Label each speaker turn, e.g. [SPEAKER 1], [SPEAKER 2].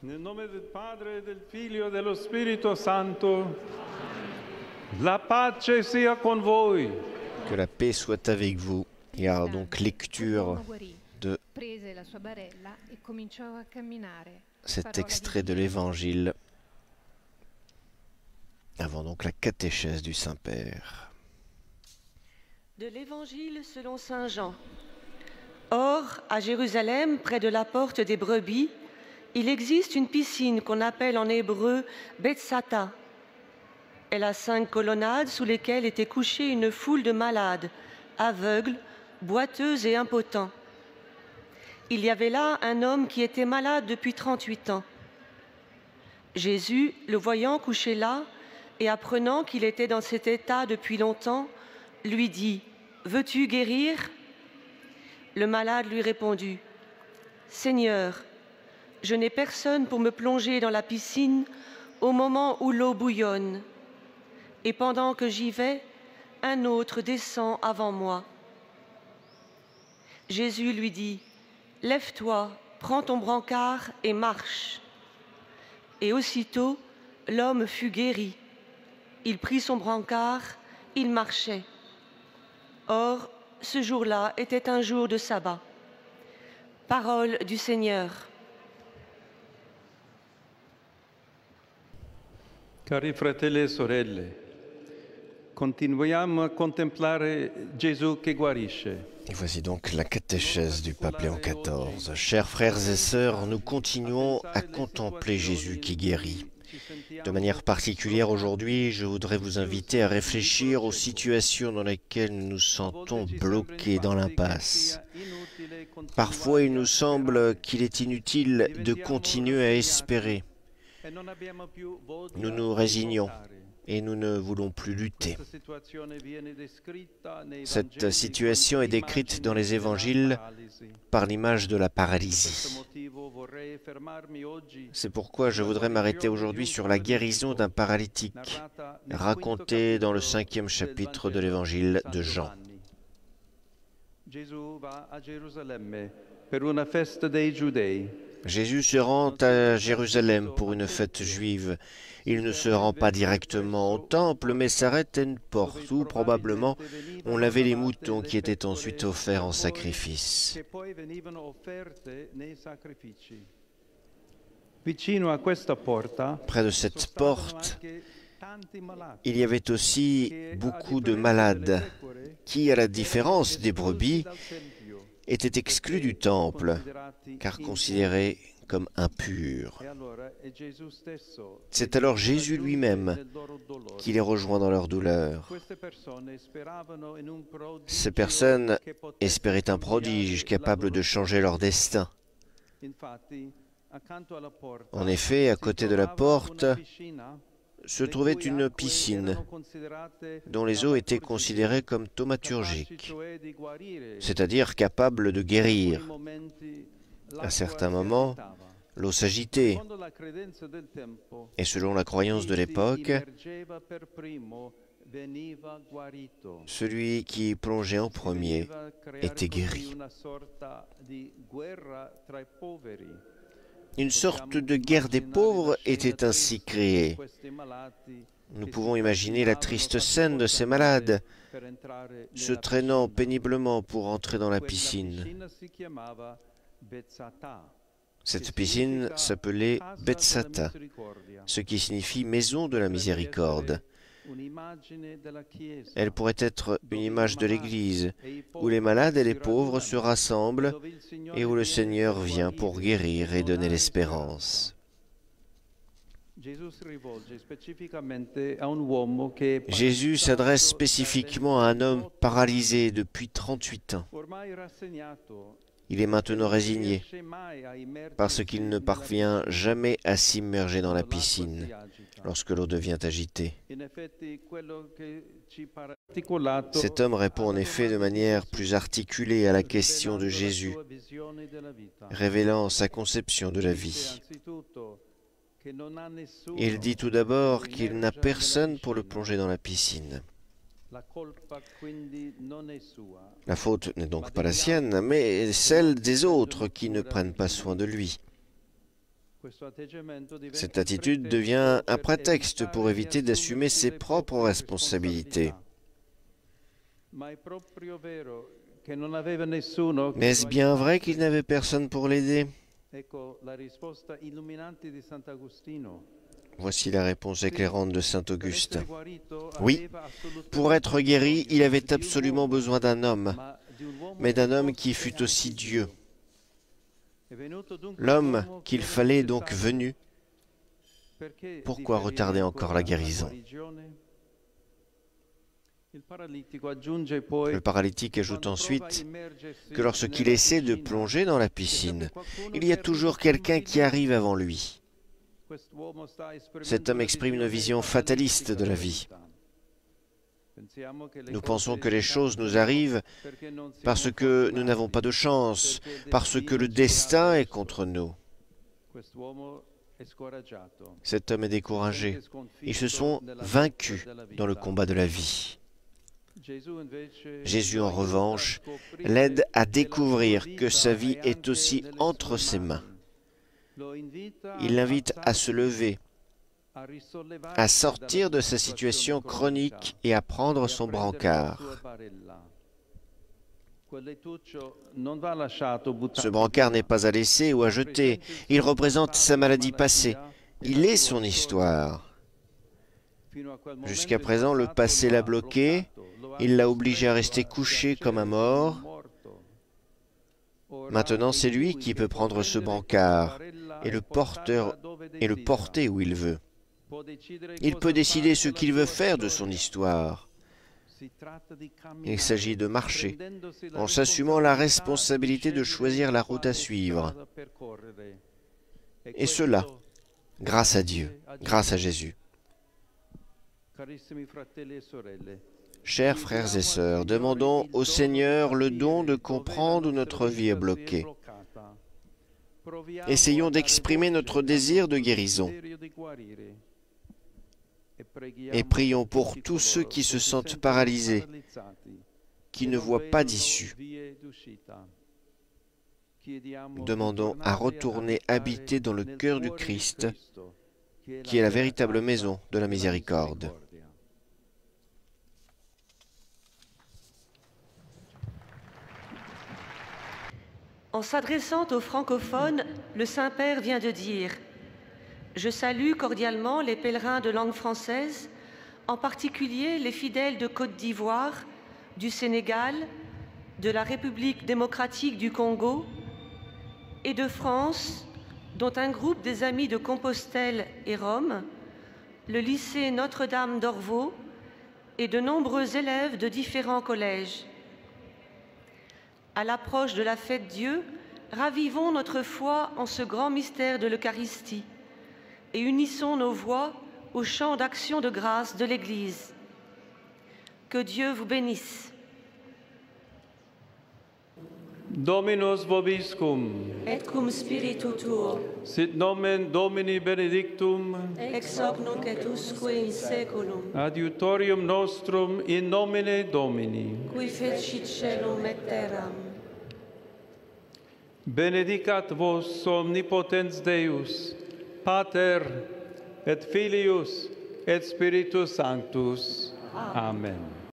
[SPEAKER 1] Nel nome del Padre, del Figlio e dello Spirito Santo, la pace sia con voi.
[SPEAKER 2] Que la paix soit avec vous. Il y a donc lecture de cet extrait de l'Évangile avant donc la catéchèse du Saint-Père.
[SPEAKER 3] De l'Évangile selon saint Jean. Or, à Jérusalem, près de la porte des brebis, il existe une piscine qu'on appelle en hébreu Bethsata. Elle a 5 colonnades sous lesquelles était couchée une foule de malades, aveugles, boiteux et impotents. Il y avait là un homme qui était malade depuis 38 ans. Jésus, le voyant couché là et apprenant qu'il était dans cet état depuis longtemps, lui dit « Veux-tu guérir ?» Le malade lui répondit « Seigneur, je n'ai personne pour me plonger dans la piscine au moment où l'eau bouillonne. Et pendant que j'y vais, un autre descend avant moi. » Jésus lui dit « Lève-toi, prends ton brancard et marche. » Et aussitôt, l'homme fut guéri. Il prit son brancard, il marchait. Or, ce jour-là était un jour de sabbat. Parole du Seigneur.
[SPEAKER 1] Cari fratelli e sorelle, continuiamo a contemplare Gesù che guarisce.
[SPEAKER 2] Et voici donc la catéchèse du pape Léon XIV. Chers frères et sœurs, nous continuons à contempler Jésus qui guérit. De manière particulière aujourd'hui, je voudrais vous inviter à réfléchir aux situations dans lesquelles nous nous sentons bloqués dans l'impasse. Parfois, il nous semble qu'il est inutile de continuer à espérer. Nous nous résignons et nous ne voulons plus lutter. Cette situation est décrite dans les évangiles par l'image de la paralysie. C'est pourquoi je voudrais m'arrêter aujourd'hui sur la guérison d'un paralytique, racontée dans le 5e chapitre de l'évangile de Jean. Jésus se rend à Jérusalem pour une fête juive. Il ne se rend pas directement au temple, mais s'arrête à une porte où, probablement, on lavait les moutons qui étaient ensuite offerts en sacrifice. Près de cette porte, il y avait aussi beaucoup de malades qui, à la différence des brebis, étaient exclus du temple, car considérés comme impurs. C'est alors Jésus lui-même qui les rejoint dans leur douleur. Ces personnes espéraient un prodige capable de changer leur destin. En effet, à côté de la porte, se trouvait une piscine dont les eaux étaient considérées comme thaumaturgiques, c'est-à-dire capables de guérir. À certains moments, l'eau s'agitait, et selon la croyance de l'époque, celui qui plongeait en premier était guéri. Une sorte de guerre des pauvres était ainsi créée. Nous pouvons imaginer la triste scène de ces malades se traînant péniblement pour entrer dans la piscine. Cette piscine s'appelait Bethsata, ce qui signifie maison de la miséricorde. Elle pourrait être une image de l'Église, où les malades et les pauvres se rassemblent et où le Seigneur vient pour guérir et donner l'espérance. Jésus s'adresse spécifiquement à un homme paralysé depuis 38 ans. Il est maintenant résigné parce qu'il ne parvient jamais à s'immerger dans la piscine lorsque l'eau devient agitée. Cet homme répond en effet de manière plus articulée à la question de Jésus, révélant sa conception de la vie. Il dit tout d'abord qu'il n'a personne pour le plonger dans la piscine. La faute n'est donc pas la sienne, mais celle des autres qui ne prennent pas soin de lui. Cette attitude devient un prétexte pour éviter d'assumer ses propres responsabilités. Mais est-ce bien vrai qu'il n'avait personne pour l'aider? Voici la réponse éclairante de saint Auguste. Oui, pour être guéri, il avait absolument besoin d'un homme, mais d'un homme qui fût aussi Dieu. L'homme qu'il fallait est donc venu. Pourquoi retarder encore la guérison? Le paralytique ajoute ensuite que lorsqu'il essaie de plonger dans la piscine, il y a toujours quelqu'un qui arrive avant lui. Cet homme exprime une vision fataliste de la vie. Nous pensons que les choses nous arrivent parce que nous n'avons pas de chance, parce que le destin est contre nous. Cet homme est découragé. Ils se sont vaincus dans le combat de la vie. Jésus, en revanche, l'aide à découvrir que sa vie est aussi entre ses mains. Il l'invite à se lever, à sortir de sa situation chronique et à prendre son brancard. Ce brancard n'est pas à laisser ou à jeter. Il représente sa maladie passée. Il est son histoire. Jusqu'à présent, le passé l'a bloqué. Il l'a obligé à rester couché comme un mort. Maintenant, c'est lui qui peut prendre ce brancard et le porter où il veut. Il peut décider ce qu'il veut faire de son histoire. Il s'agit de marcher, en s'assumant la responsabilité de choisir la route à suivre. Et cela, grâce à Dieu, grâce à Jésus. Chers frères et sœurs, demandons au Seigneur le don de comprendre où notre vie est bloquée. Essayons d'exprimer notre désir de guérison. Et prions pour tous ceux qui se sentent paralysés, qui ne voient pas d'issue. Demandons à retourner habiter dans le cœur du Christ, qui est la véritable maison de la miséricorde.
[SPEAKER 3] En s'adressant aux francophones, le Saint-Père vient de dire « Je salue cordialement les pèlerins de langue française, en particulier les fidèles de Côte d'Ivoire, du Sénégal, de la République démocratique du Congo et de France, dont un groupe des Amis de Compostelle et Rome, le lycée Notre-Dame d'Orvaux et de nombreux élèves de différents collèges. À l'approche de la fête Dieu, ravivons notre foi en ce grand mystère de l'Eucharistie et unissons nos voix au chant d'action de grâce de l'Église. Que Dieu vous bénisse.
[SPEAKER 1] Dominus vobiscum.
[SPEAKER 3] Et cum spiritu tuo.
[SPEAKER 1] Sit nomen Domini benedictum.
[SPEAKER 3] Ex hoc nunc et usque in saeculum.
[SPEAKER 1] Adiutorium nostrum in nomine Domini.
[SPEAKER 3] Qui fecit caelum et terram.
[SPEAKER 1] Benedicat vos omnipotens Deus, Pater et Filius et Spiritus Sanctus. Amen.